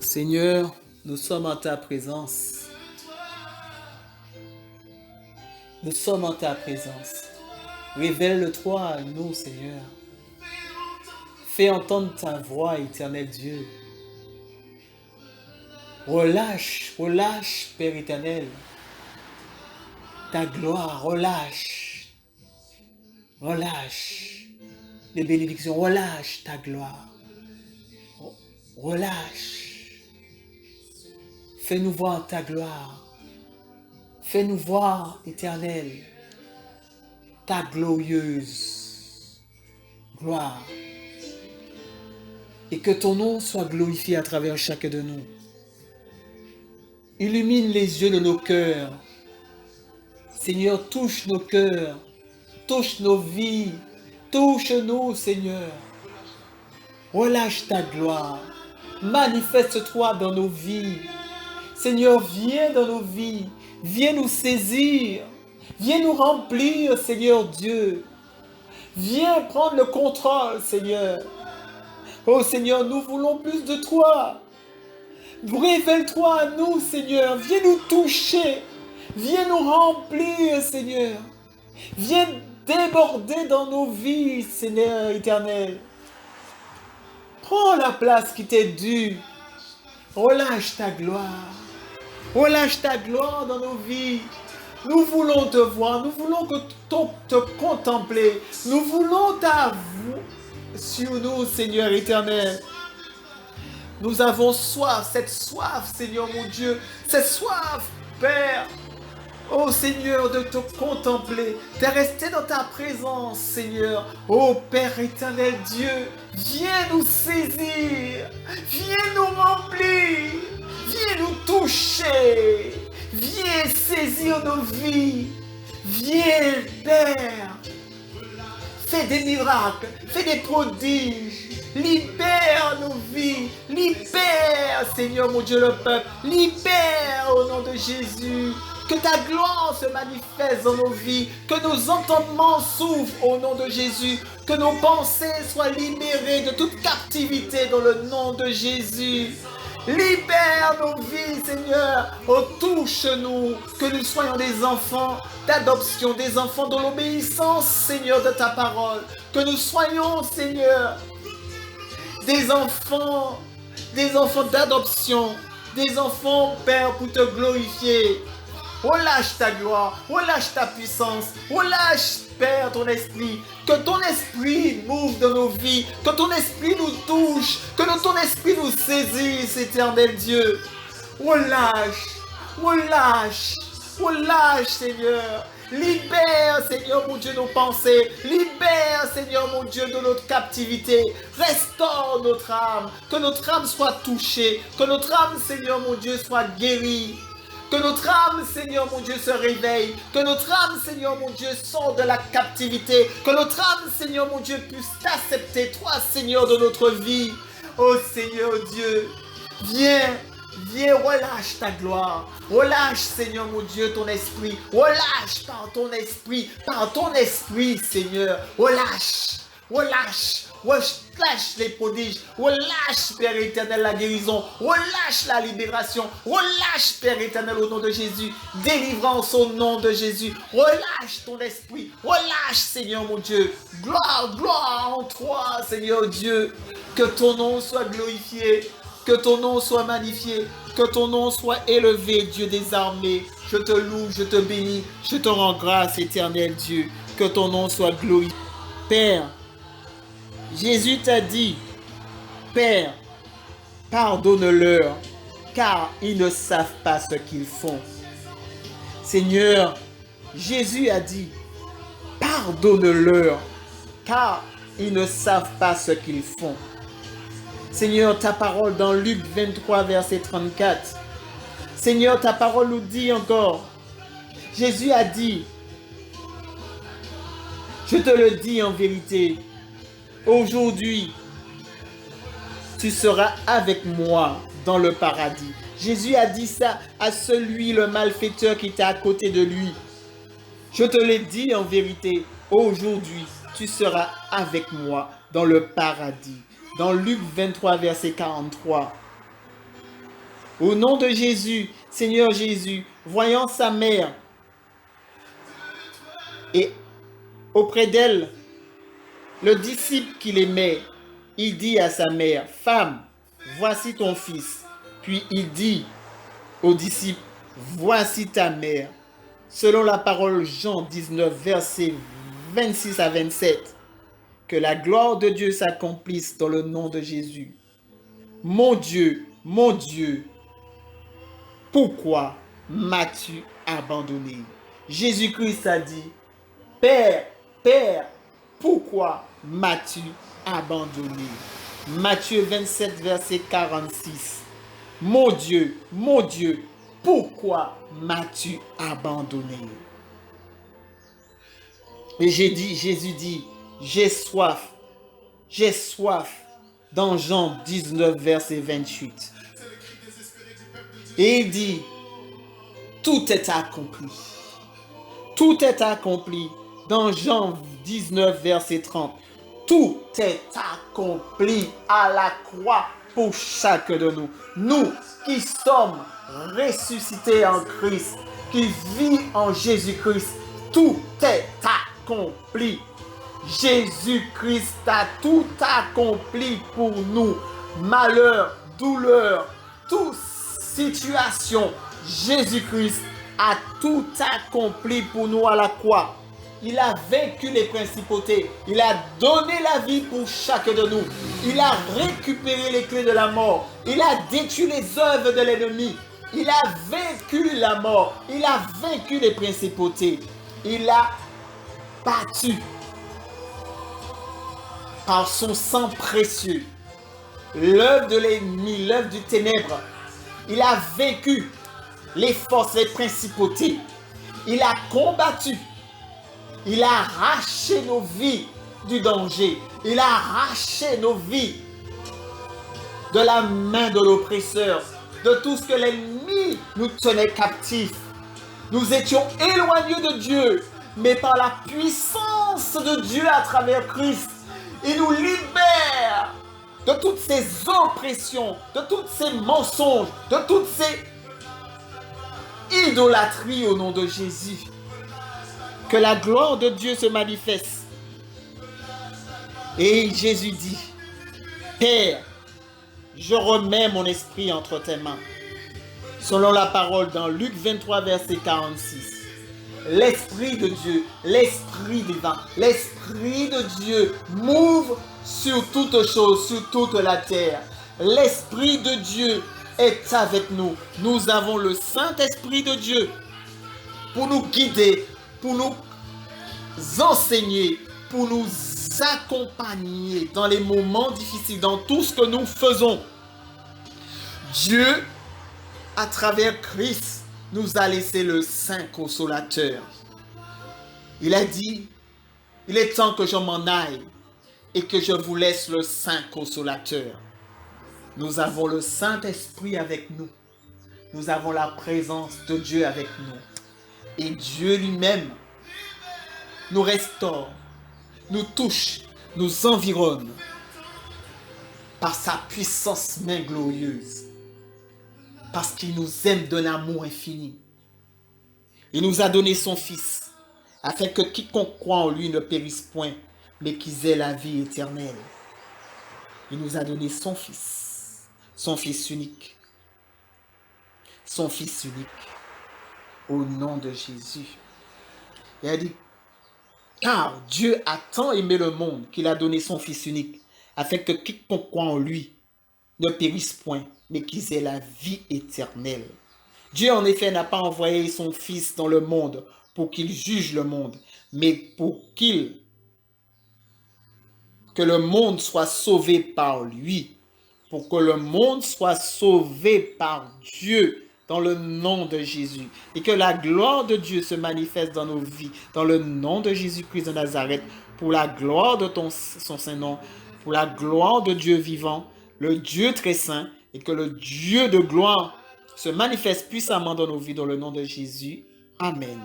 Seigneur, nous sommes en ta présence. Nous sommes en ta présence. Révèle-toi à nous, Seigneur. Fais entendre ta voix, éternel Dieu. Relâche, relâche, Père éternel, ta gloire, relâche, relâche les bénédictions, relâche ta gloire, relâche. Fais-nous voir ta gloire, fais-nous voir, éternel, ta glorieuse gloire. Et que ton nom soit glorifié à travers chacun de nous. Illumine les yeux de nos cœurs. Seigneur, touche nos cœurs, touche nos vies, touche-nous, Seigneur. Relâche ta gloire, manifeste-toi dans nos vies. Seigneur, viens dans nos vies, viens nous saisir, viens nous remplir, Seigneur Dieu. Viens prendre le contrôle, Seigneur. Oh Seigneur, nous voulons plus de toi. Révèle-toi à nous, Seigneur. Viens nous toucher. Viens nous remplir, Seigneur. Viens déborder dans nos vies, Seigneur éternel. Prends la place qui t'est due. Relâche ta gloire. Relâche ta gloire dans nos vies. Nous voulons te voir. Nous voulons te contempler. Nous voulons ta voix sur nous, Seigneur éternel. Nous avons soif, cette soif, Seigneur mon Dieu, cette soif, Père. Oh Seigneur, de te contempler, de rester dans ta présence, Seigneur. Oh Père éternel Dieu, viens nous saisir, viens nous remplir, viens nous toucher, viens saisir nos vies, viens Père. Fais des miracles, fais des prodiges. Libère nos vies, libère, Seigneur mon Dieu, le peuple, libère au nom de Jésus. Que ta gloire se manifeste dans nos vies, que nos entendements s'ouvrent au nom de Jésus, que nos pensées soient libérées de toute captivité dans le nom de Jésus. Libère nos vies, Seigneur. Oh, touche-nous, que nous soyons des enfants d'adoption, des enfants de l'obéissance, Seigneur, de ta parole. Que nous soyons, Seigneur, des enfants d'adoption, des enfants, Père, pour te glorifier. Relâche ta gloire, relâche ta puissance, relâche, Père, ton esprit. Que ton esprit move dans nos vies, que ton esprit nous touche, que ton esprit nous saisisse, éternel Dieu. Relâche, relâche, relâche, Seigneur. Libère, Seigneur mon Dieu, nos pensées. Libère, Seigneur mon Dieu, de notre captivité. Restaure notre âme. Que notre âme soit touchée. Que notre âme, Seigneur mon Dieu, soit guérie. Que notre âme, Seigneur mon Dieu, se réveille. Que notre âme, Seigneur mon Dieu, sorte de la captivité. Que notre âme, Seigneur mon Dieu, puisse t'accepter, toi, Seigneur, de notre vie. Oh Seigneur Dieu, viens. Viens, relâche ta gloire. Relâche, Seigneur mon Dieu, ton esprit. Relâche par ton esprit, Seigneur. Relâche, relâche, relâche les prodiges. Relâche, Père éternel, la guérison. Relâche la libération. Relâche, Père éternel, au nom de Jésus. Délivrance au nom de Jésus. Relâche ton esprit. Relâche, Seigneur mon Dieu. Gloire, gloire en toi, Seigneur Dieu. Que ton nom soit glorifié. Que ton nom soit magnifié, que ton nom soit élevé, Dieu des armées. Je te loue, je te bénis, je te rends grâce, éternel Dieu. Que ton nom soit glorifié. Père, Jésus t'a dit, Père, pardonne-leur, car ils ne savent pas ce qu'ils font. Seigneur, Jésus a dit, pardonne-leur, car ils ne savent pas ce qu'ils font. Seigneur, ta parole dans Luc 23, verset 34. Seigneur, ta parole nous dit encore, Jésus a dit, je te le dis en vérité, aujourd'hui, tu seras avec moi dans le paradis. Jésus a dit ça à celui, le malfaiteur qui était à côté de lui. Je te le dis en vérité, aujourd'hui, tu seras avec moi dans le paradis. Dans Luc 23, verset 43. Au nom de Jésus, Seigneur Jésus, voyant sa mère et auprès d'elle, le disciple qu'il aimait, il dit à sa mère, « Femme, voici ton fils. » Puis il dit au disciple, « Voici ta mère. » Selon la parole Jean 19, versets 26 à 27, que la gloire de Dieu s'accomplisse dans le nom de Jésus. Mon Dieu, pourquoi m'as-tu abandonné? Jésus-Christ a dit, Père, pourquoi m'as-tu abandonné? Matthieu 27, verset 46. Mon Dieu, pourquoi m'as-tu abandonné? Et Jésus dit, j'ai soif, dans Jean 19, verset 28. Et il dit, tout est accompli. Tout est accompli. Dans Jean 19, verset 30. Tout est accompli à la croix pour chacun de nous. Nous qui sommes ressuscités en Christ, qui vivent en Jésus-Christ, tout est accompli. Jésus-Christ a tout accompli pour nous. Malheur, douleur, toute situation, Jésus-Christ a tout accompli pour nous à la croix. Il a vaincu les principautés. Il a donné la vie pour chacun de nous. Il a récupéré les clés de la mort. Il a détruit les œuvres de l'ennemi. Il a vaincu la mort. Il a vaincu les principautés. Il a battu par son sang précieux l'œuvre de l'ennemi, l'œuvre du ténèbre. Il a vaincu les forces, les principautés. Il a combattu. Il a arraché nos vies du danger. Il a arraché nos vies de la main de l'oppresseur, de tout ce que l'ennemi nous tenait captifs. Nous étions éloignés de Dieu, mais par la puissance de Dieu à travers Christ, il nous libère de toutes ces oppressions, de tous ces mensonges, de toutes ces idolâtries au nom de Jésus. Que la gloire de Dieu se manifeste. Et Jésus dit, Père, je remets mon esprit entre tes mains. Selon la parole dans Luc 23, verset 46. L'Esprit de Dieu, l'Esprit divin, l'Esprit de Dieu m'ouvre sur toute chose, sur toute la terre. L'Esprit de Dieu est avec nous. Nous avons le Saint-Esprit de Dieu pour nous guider, pour nous enseigner, pour nous accompagner dans les moments difficiles, dans tout ce que nous faisons. Dieu, à travers Christ, nous a laissé le Saint Consolateur. Il a dit, il est temps que je m'en aille et que je vous laisse le Saint Consolateur. Nous avons le Saint-Esprit avec nous. Nous avons la présence de Dieu avec nous. Et Dieu lui-même nous restaure, nous touche, nous environne par sa puissance main glorieuse. Parce qu'il nous aime d'un amour infini. Il nous a donné son Fils, afin que quiconque croit en lui ne périsse point, mais qu'ils aient la vie éternelle. Il nous a donné son Fils unique. Son Fils unique, au nom de Jésus. Il a dit, car Dieu a tant aimé le monde qu'il a donné son Fils unique, afin que quiconque croit en lui ne périsse point, mais qu'ils aient la vie éternelle. Dieu, en effet, n'a pas envoyé son Fils dans le monde pour qu'il juge le monde, mais pour que le monde soit sauvé par lui, pour que le monde soit sauvé par Dieu dans le nom de Jésus, et que la gloire de Dieu se manifeste dans nos vies, dans le nom de Jésus-Christ de Nazareth, pour la gloire de son Saint-Nom, pour la gloire de Dieu vivant, le Dieu très saint, et que le Dieu de gloire se manifeste puissamment dans nos vies, dans le nom de Jésus. Amen.